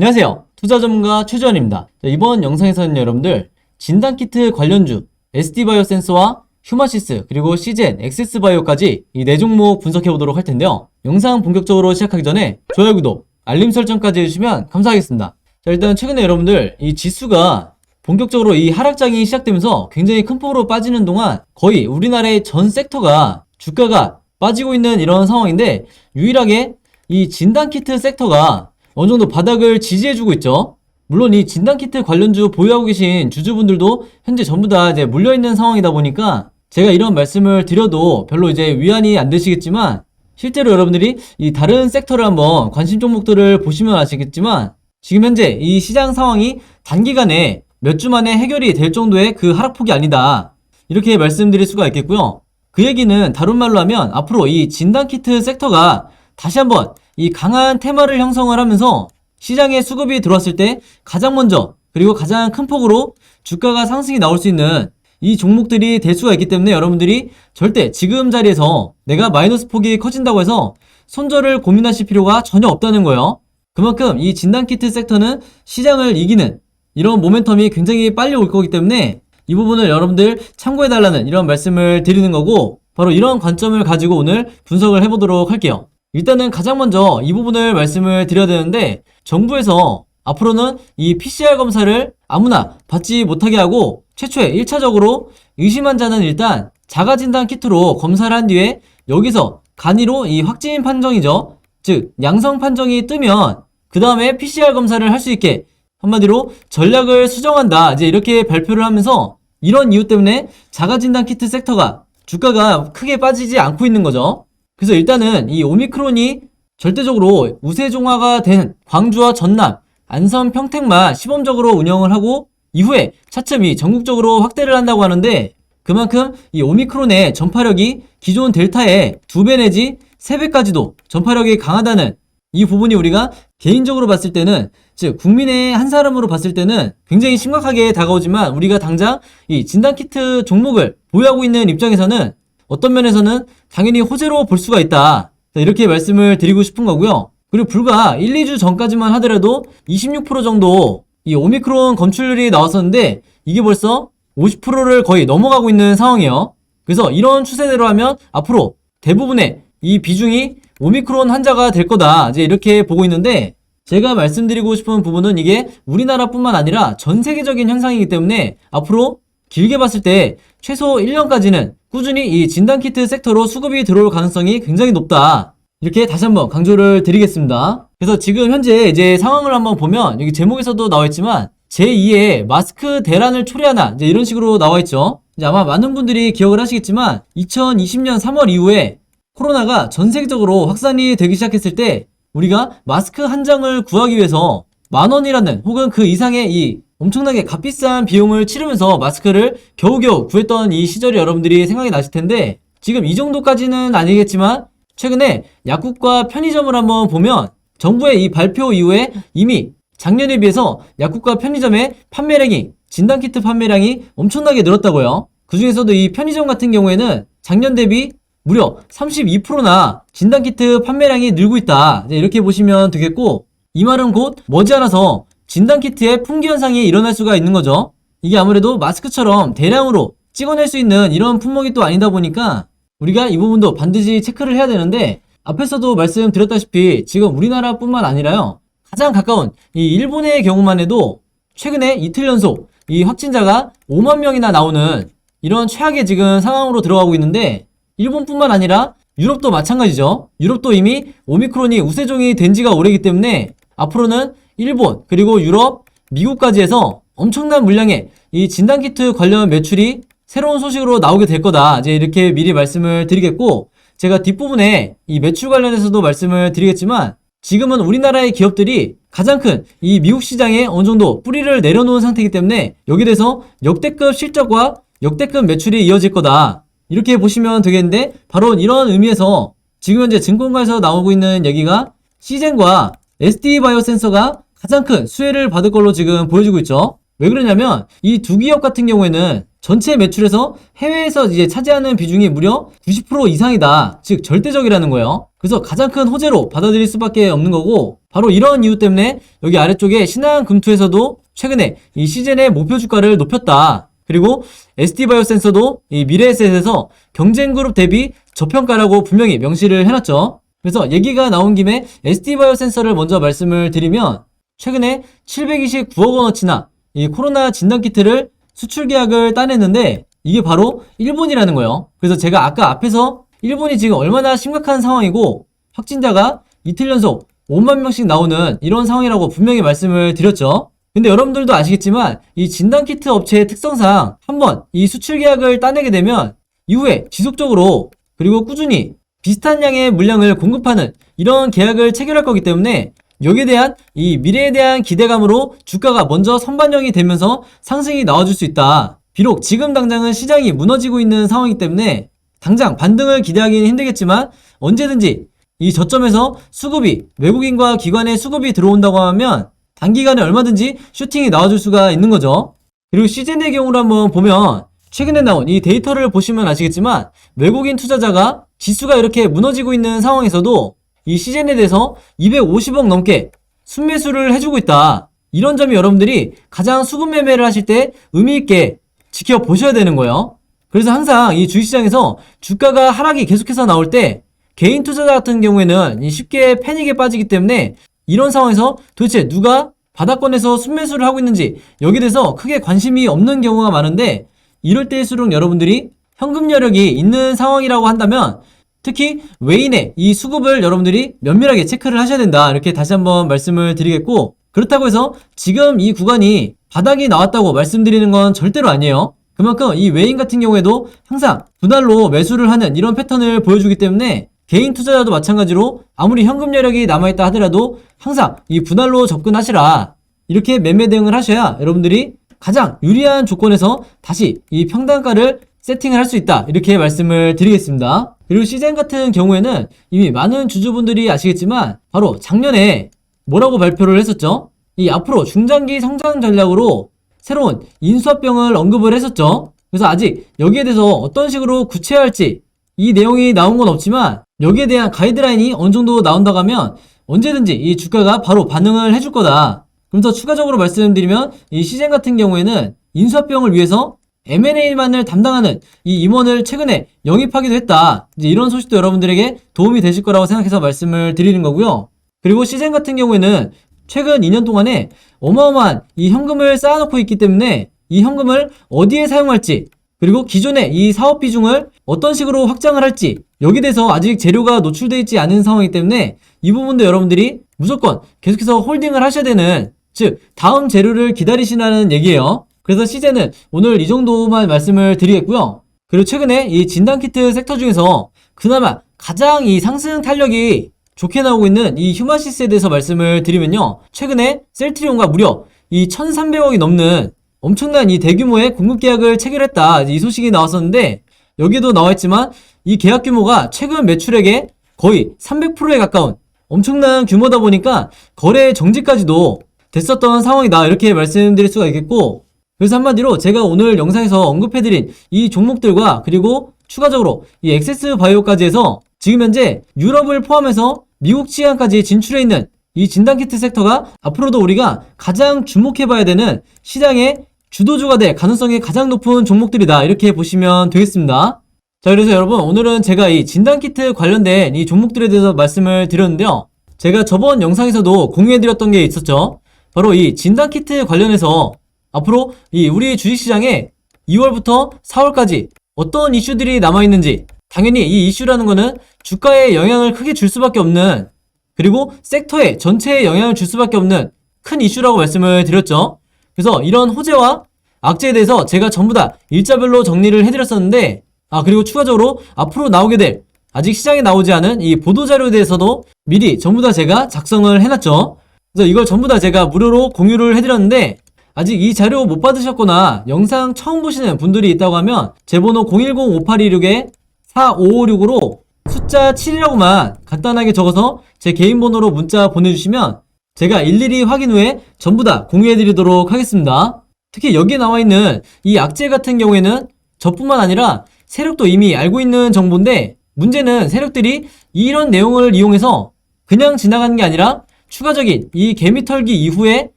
안녕하세요. 투자 전문가 최주환입니다. 이번 영상에서는 여러분들 진단키트 관련주 SD바이오 센서와 휴마시스 그리고 시젠, 엑세스바이오까지 이 4종목 분석해보도록 할 텐데요. 영상 본격적으로 시작하기 전에 좋아요, 구독, 알림 설정까지 해주시면 감사하겠습니다. 자, 일단 최근에 여러분들 이 지수가 본격적으로 이 하락장이 시작되면서 굉장히 큰 폭으로 빠지는 동안 거의 우리나라의 전 섹터가 주가가 빠지고 있는 이런 상황인데, 유일하게 이 진단키트 섹터가 어느 정도 바닥을 지지해주고 있죠. 물론 이 진단키트 관련주 보유하고 계신 주주분들도 현재 전부 다 이제 물려있는 상황이다 보니까 제가 이런 말씀을 드려도 별로 이제 위안이 안 되시겠지만, 실제로 여러분들이 이 다른 섹터를 한번 관심 종목들을 보시면 아시겠지만 지금 현재 이 시장 상황이 단기간에 몇 주 만에 해결이 될 정도의 그 하락폭이 아니다, 이렇게 말씀드릴 수가 있겠고요. 그 얘기는 다른 말로 하면 앞으로 이 진단키트 섹터가 다시 한번 이 강한 테마를 형성을 하면서 시장에 수급이 들어왔을 때 가장 먼저 그리고 가장 큰 폭으로 주가가 상승이 나올 수 있는 이 종목들이 될 수가 있기 때문에 여러분들이 절대 지금 자리에서 내가 마이너스 폭이 커진다고 해서 손절을 고민하실 필요가 전혀 없다는 거예요. 그만큼 이 진단키트 섹터는 시장을 이기는 이런 모멘텀이 굉장히 빨리 올 거기 때문에 이 부분을 여러분들 참고해달라는 이런 말씀을 드리는 거고, 바로 이런 관점을 가지고 오늘 분석을 해보도록 할게요. 일단은 가장 먼저 이 부분을 말씀을 드려야 되는데, 정부에서 앞으로는 이 PCR 검사를 아무나 받지 못하게 하고 최초에 1차적으로 의심 환자는 일단 자가진단 키트로 검사를 한 뒤에 여기서 간이로 이 확진 판정이죠. 즉 양성 판정이 뜨면 그 다음에 PCR 검사를 할 수 있게 한마디로 전략을 수정한다, 이제 이렇게 발표를 하면서 이런 이유 때문에 자가진단 키트 섹터가 주가가 크게 빠지지 않고 있는 거죠. 그래서 일단은 이 오미크론이 절대적으로 우세종화가 된 광주와 전남, 안산, 평택만 시범적으로 운영을 하고 이후에 차츰 이 전국적으로 확대를 한다고 하는데, 그만큼 이 오미크론의 전파력이 기존 델타의 2배 내지 3배까지도 전파력이 강하다는 이 부분이 우리가 개인적으로 봤을 때는, 즉 국민의 한 사람으로 봤을 때는 굉장히 심각하게 다가오지만, 우리가 당장 이 진단키트 종목을 보유하고 있는 입장에서는 어떤 면에서는 당연히 호재로 볼 수가 있다, 이렇게 말씀을 드리고 싶은 거고요. 그리고 불과 1, 2주 전까지만 하더라도 26% 정도 이 오미크론 검출률이 나왔었는데 이게 벌써 50%를 거의 넘어가고 있는 상황이에요. 그래서 이런 추세대로 하면 앞으로 대부분의 이 비중이 오미크론 환자가 될 거다, 이제 이렇게 보고 있는데, 제가 말씀드리고 싶은 부분은 이게 우리나라뿐만 아니라 전 세계적인 현상이기 때문에 앞으로 길게 봤을 때 최소 1년까지는 꾸준히 이 진단키트 섹터로 수급이 들어올 가능성이 굉장히 높다, 이렇게 다시 한번 강조를 드리겠습니다. 그래서 지금 현재 이제 상황을 한번 보면 여기 제목에서도 나와있지만 제2의 마스크 대란을 초래하나, 이제 이런 식으로 나와있죠. 이제 아마 많은 분들이 기억을 하시겠지만 2020년 3월 이후에 코로나가 전 세계적으로 확산이 되기 시작했을 때 우리가 마스크 한 장을 구하기 위해서 10,000원이라는 혹은 그 이상의 이 엄청나게 값비싼 비용을 치르면서 마스크를 겨우겨우 구했던 이 시절이 여러분들이 생각이 나실 텐데, 지금 이 정도까지는 아니겠지만 최근에 약국과 편의점을 한번 보면 정부의 이 발표 이후에 이미 작년에 비해서 약국과 편의점의 판매량이, 진단키트 판매량이 엄청나게 늘었다고요. 그 중에서도 이 편의점 같은 경우에는 작년 대비 무려 32%나 진단키트 판매량이 늘고 있다, 이렇게 보시면 되겠고, 이 말은 곧 머지않아서 진단키트의 품귀 현상이 일어날 수가 있는 거죠. 이게 아무래도 마스크처럼 대량으로 찍어낼 수 있는 이런 품목이 또 아니다 보니까 우리가 이 부분도 반드시 체크를 해야 되는데, 앞에서도 말씀드렸다시피 지금 우리나라뿐만 아니라요, 가장 가까운 이 일본의 경우만 해도 최근에 이틀 연속 이 확진자가 5만 명이나 나오는 이런 최악의 지금 상황으로 들어가고 있는데, 일본뿐만 아니라 유럽도 마찬가지죠. 유럽도 이미 오미크론이 우세종이 된 지가 오래기 때문에 앞으로는 일본 그리고 유럽, 미국까지 해서 엄청난 물량의 이 진단키트 관련 매출이 새로운 소식으로 나오게 될 거다, 이제 이렇게 미리 말씀을 드리겠고, 제가 뒷부분에 이 매출 관련해서도 말씀을 드리겠지만 지금은 우리나라의 기업들이 가장 큰 이 미국 시장에 어느 정도 뿌리를 내려놓은 상태이기 때문에 여기에 대해서 역대급 실적과 역대급 매출이 이어질 거다, 이렇게 보시면 되겠는데, 바로 이런 의미에서 지금 현재 증권가에서 나오고 있는 얘기가 시젠과 SD바이오 센서가 가장 큰 수혜를 받을 걸로 지금 보여지고 있죠. 왜 그러냐면 이 두 기업 같은 경우에는 전체 매출에서 해외에서 이제 차지하는 비중이 무려 90% 이상이다, 즉 절대적이라는 거예요. 그래서 가장 큰 호재로 받아들일 수밖에 없는 거고, 바로 이런 이유 때문에 여기 아래쪽에 신한금투에서도 최근에 이 시젠의 목표 주가를 높였다. 그리고 ST바이오센서도 이 미래에셋에서 경쟁그룹 대비 저평가라고 분명히 명시를 해놨죠. 그래서 얘기가 나온 김에 ST바이오센서를 먼저 말씀을 드리면, 최근에 729억 원어치나 이 코로나 진단키트를 수출 계약을 따냈는데, 이게 바로 일본이라는 거예요. 그래서 제가 아까 앞에서 일본이 지금 얼마나 심각한 상황이고 확진자가 이틀 연속 5만 명씩 나오는 이런 상황이라고 분명히 말씀을 드렸죠. 근데 여러분들도 아시겠지만 이 진단키트 업체의 특성상 한번 이 수출 계약을 따내게 되면 이후에 지속적으로 그리고 꾸준히 비슷한 양의 물량을 공급하는 이런 계약을 체결할 거기 때문에, 여기에 대한 이 미래에 대한 기대감으로 주가가 먼저 선반영이 되면서 상승이 나와줄 수 있다. 비록 지금 당장은 시장이 무너지고 있는 상황이기 때문에 당장 반등을 기대하기는 힘들겠지만, 언제든지 이 저점에서 수급이, 외국인과 기관의 수급이 들어온다고 하면 단기간에 얼마든지 슈팅이 나와줄 수가 있는 거죠. 그리고 시젠의 경우를 한번 보면, 최근에 나온 이 데이터를 보시면 아시겠지만 외국인 투자자가 지수가 이렇게 무너지고 있는 상황에서도 이 시젠에 대해서 250억 넘게 순매수를 해주고 있다. 이런 점이 여러분들이 가장 수급 매매를 하실 때 의미있게 지켜보셔야 되는 거예요. 그래서 항상 이 주식시장에서 주가가 하락이 계속해서 나올 때 개인 투자자 같은 경우에는 쉽게 패닉에 빠지기 때문에, 이런 상황에서 도대체 누가 바닥권에서 순매수를 하고 있는지 여기에 대해서 크게 관심이 없는 경우가 많은데, 이럴 때일수록 여러분들이 현금 여력이 있는 상황이라고 한다면 특히 외인의 이 수급을 여러분들이 면밀하게 체크를 하셔야 된다. 이렇게 다시 한번 말씀을 드리겠고, 그렇다고 해서 지금 이 구간이 바닥이 나왔다고 말씀드리는 건 절대로 아니에요. 그만큼 이 외인 같은 경우에도 항상 분할로 매수를 하는 이런 패턴을 보여주기 때문에, 개인 투자자도 마찬가지로 아무리 현금 여력이 남아있다 하더라도 항상 이 분할로 접근하시라. 이렇게 매매 대응을 하셔야 여러분들이 가장 유리한 조건에서 다시 이 평단가를 세팅을 할 수 있다. 이렇게 말씀을 드리겠습니다. 그리고 시젠 같은 경우에는 이미 많은 주주분들이 아시겠지만 바로 작년에 뭐라고 발표를 했었죠? 이 앞으로 중장기 성장 전략으로 새로운 인수합병을 언급을 했었죠. 그래서 아직 여기에 대해서 어떤 식으로 구체화할지 이 내용이 나온 건 없지만, 여기에 대한 가이드라인이 어느 정도 나온다고 하면 언제든지 이 주가가 바로 반응을 해줄 거다. 그럼 더 추가적으로 말씀드리면, 이 시젠 같은 경우에는 인수합병을 위해서 M&A만을 담당하는 이 임원을 최근에 영입하기도 했다. 이제 이런 소식도 여러분들에게 도움이 되실 거라고 생각해서 말씀을 드리는 거고요. 그리고 시젠 같은 경우에는 최근 2년 동안에 어마어마한 이 현금을 쌓아놓고 있기 때문에 이 현금을 어디에 사용할지, 그리고 기존의 이 사업 비중을 어떤 식으로 확장을 할지, 여기에 대해서 아직 재료가 노출되어 있지 않은 상황이기 때문에 이 부분도 여러분들이 무조건 계속해서 홀딩을 하셔야 되는, 즉 다음 재료를 기다리시라는 얘기예요. 그래서 시젠은 오늘 이 정도만 말씀을 드리겠고요. 그리고 최근에 이 진단키트 섹터 중에서 그나마 가장 이 상승 탄력이 좋게 나오고 있는 이 휴마시스에 대해서 말씀을 드리면요, 최근에 셀트리온과 무려 이 1300억이 넘는 엄청난 이 대규모의 공급 계약을 체결했다. 이 소식이 나왔었는데, 여기도 나와있지만 이 계약 규모가 최근 매출액의 거의 300%에 가까운 엄청난 규모다 보니까 거래 정지까지도 됐었던 상황이다. 이렇게 말씀드릴 수가 있겠고, 그래서 한마디로 제가 오늘 영상에서 언급해드린 이 종목들과 그리고 추가적으로 이 엑세스 바이오까지 해서 지금 현재 유럽을 포함해서 미국 시장까지 진출해 있는 이 진단키트 섹터가 앞으로도 우리가 가장 주목해봐야 되는 시장의 주도주가 될 가능성이 가장 높은 종목들이다. 이렇게 보시면 되겠습니다. 자, 그래서 여러분 오늘은 제가 이 진단키트 관련된 이 종목들에 대해서 말씀을 드렸는데요. 제가 저번 영상에서도 공유해드렸던 게 있었죠. 바로 이 진단키트 관련해서 앞으로 이 우리 주식시장에 2월부터 4월까지 어떤 이슈들이 남아있는지, 당연히 이 이슈라는 거는 주가에 영향을 크게 줄 수밖에 없는, 그리고 섹터에 전체에 영향을 줄 수밖에 없는 큰 이슈라고 말씀을 드렸죠. 그래서 이런 호재와 악재에 대해서 제가 전부 다 일자별로 정리를 해드렸었는데, 그리고 추가적으로 앞으로 나오게 될 아직 시장에 나오지 않은 이 보도자료에 대해서도 미리 전부 다 제가 작성을 해놨죠. 그래서 이걸 전부 다 제가 무료로 공유를 해드렸는데, 아직 이 자료 못 받으셨거나 영상 처음 보시는 분들이 있다고 하면 제 번호 010-5826-4556으로 숫자 7이라고만 간단하게 적어서 제 개인 번호로 문자 보내주시면 제가 일일이 확인 후에 전부 다 공유해드리도록 하겠습니다. 특히 여기에 나와있는 이 악재 같은 경우에는 저뿐만 아니라 세력도 이미 알고 있는 정보인데, 문제는 세력들이 이런 내용을 이용해서 그냥 지나가는 게 아니라 추가적인 이 개미 털기 이후에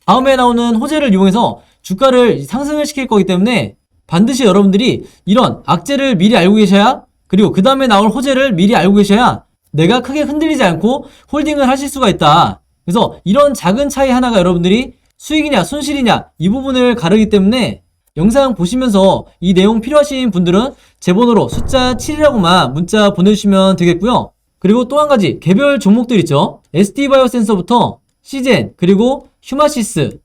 다음에 나오는 호재를 이용해서 주가를 상승을 시킬 거기 때문에 반드시 여러분들이 이런 악재를 미리 알고 계셔야, 그리고 그 다음에 나올 호재를 미리 알고 계셔야 내가 크게 흔들리지 않고 홀딩을 하실 수가 있다. 그래서 이런 작은 차이 하나가 여러분들이 수익이냐 손실이냐 이 부분을 가르기 때문에 영상 보시면서 이 내용 필요하신 분들은 제 번호로 숫자 7이라고만 문자 보내주시면 되겠고요. 그리고 또 한 가지 개별 종목들 있죠. ST바이오 센서부터 시젠, 그리고 휴마시스,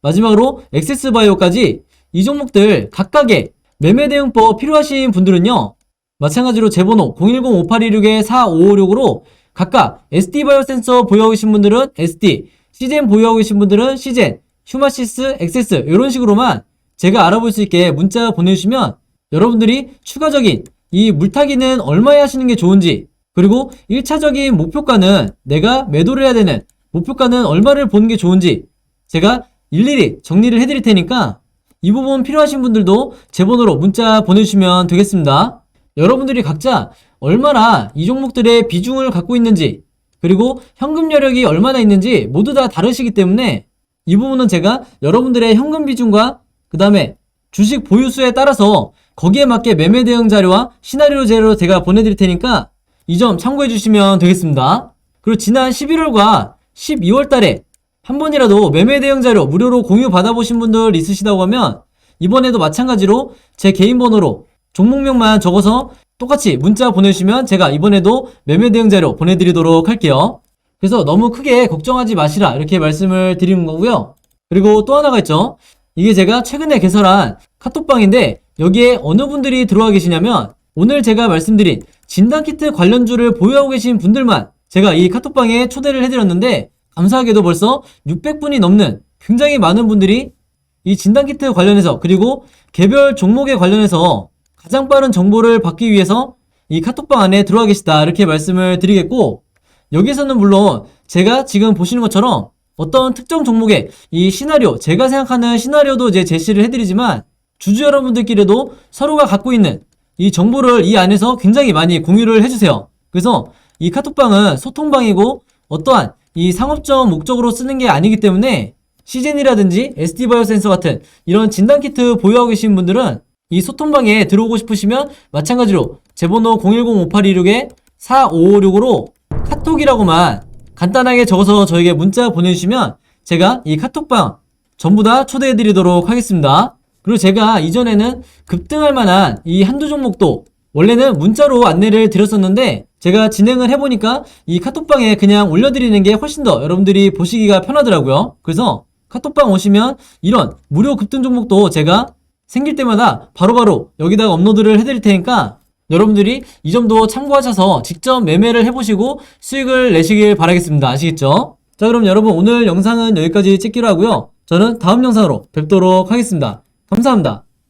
마지막으로 엑세스바이오까지 이 종목들 각각의 매매 대응법 필요하신 분들은요, 마찬가지로 제 번호 010-5826-4556으로 각각 ST바이오 센서 보유하고 계신 분들은 ST, 시젠 보유하고 계신 분들은 시젠, 휴마시스, 엑세스 이런 식으로만 제가 알아볼 수 있게 문자 보내주시면 여러분들이 추가적인 이 물타기는 얼마에 하시는 게 좋은지, 그리고 1차적인 목표가는 내가 매도를 해야 되는 목표가는 얼마를 보는 게 좋은지 제가 일일이 정리를 해드릴 테니까 이 부분 필요하신 분들도 제 번호로 문자 보내주시면 되겠습니다. 여러분들이 각자 얼마나 이 종목들의 비중을 갖고 있는지, 그리고 현금 여력이 얼마나 있는지 모두 다 다르시기 때문에 이 부분은 제가 여러분들의 현금 비중과 그 다음에 주식 보유수에 따라서 거기에 맞게 매매 대응 자료와 시나리오 자료 제가 보내드릴 테니까 이 점 참고해 주시면 되겠습니다. 그리고 지난 11월과 12월 달에 한 번이라도 매매 대응 자료 무료로 공유 받아보신 분들 있으시다고 하면 이번에도 마찬가지로 제 개인 번호로 종목명만 적어서 똑같이 문자 보내주시면 제가 이번에도 매매 대응 자료 보내드리도록 할게요. 그래서 너무 크게 걱정하지 마시라 이렇게 말씀을 드리는 거고요. 그리고 또 하나가 있죠. 이게 제가 최근에 개설한 카톡방인데 여기에 어느 분들이 들어와 계시냐면 오늘 제가 말씀드린 진단키트 관련주를 보유하고 계신 분들만 제가 이 카톡방에 초대를 해드렸는데 감사하게도 벌써 600분이 넘는 굉장히 많은 분들이 이 진단키트 관련해서 그리고 개별 종목에 관련해서 가장 빠른 정보를 받기 위해서 이 카톡방 안에 들어와 계시다 이렇게 말씀을 드리겠고, 여기서는 물론 제가 지금 보시는 것처럼 어떤 특정 종목의 이 시나리오, 제가 생각하는 시나리오도 이제 제시를 해드리지만 주주 여러분들끼리도 서로가 갖고 있는 이 정보를 이 안에서 굉장히 많이 공유를 해주세요. 그래서 이 카톡방은 소통방이고 어떠한 이 상업적 목적으로 쓰는 게 아니기 때문에 시젠이라든지 ST바이오 센서 같은 이런 진단키트 보유하고 계신 분들은 이 소통방에 들어오고 싶으시면 마찬가지로 제 번호 010-5826-4556으로 카톡이라고만 간단하게 적어서 저에게 문자 보내주시면 제가 이 카톡방 전부 다 초대해드리도록 하겠습니다. 그리고 제가 이전에는 급등할 만한 이 한두 종목도 원래는 문자로 안내를 드렸었는데 제가 진행을 해보니까 이 카톡방에 그냥 올려드리는 게 훨씬 더 여러분들이 보시기가 편하더라고요. 그래서 카톡방 오시면 이런 무료 급등 종목도 제가 생길 때마다 바로바로 여기다가 업로드를 해드릴 테니까 여러분들이 이 점도 참고하셔서 직접 매매를 해보시고 수익을 내시길 바라겠습니다. 아시겠죠? 자, 그럼 여러분 오늘 영상은 여기까지 찍기로 하고요. 저는 다음 영상으로 뵙도록 하겠습니다. 감사합니다.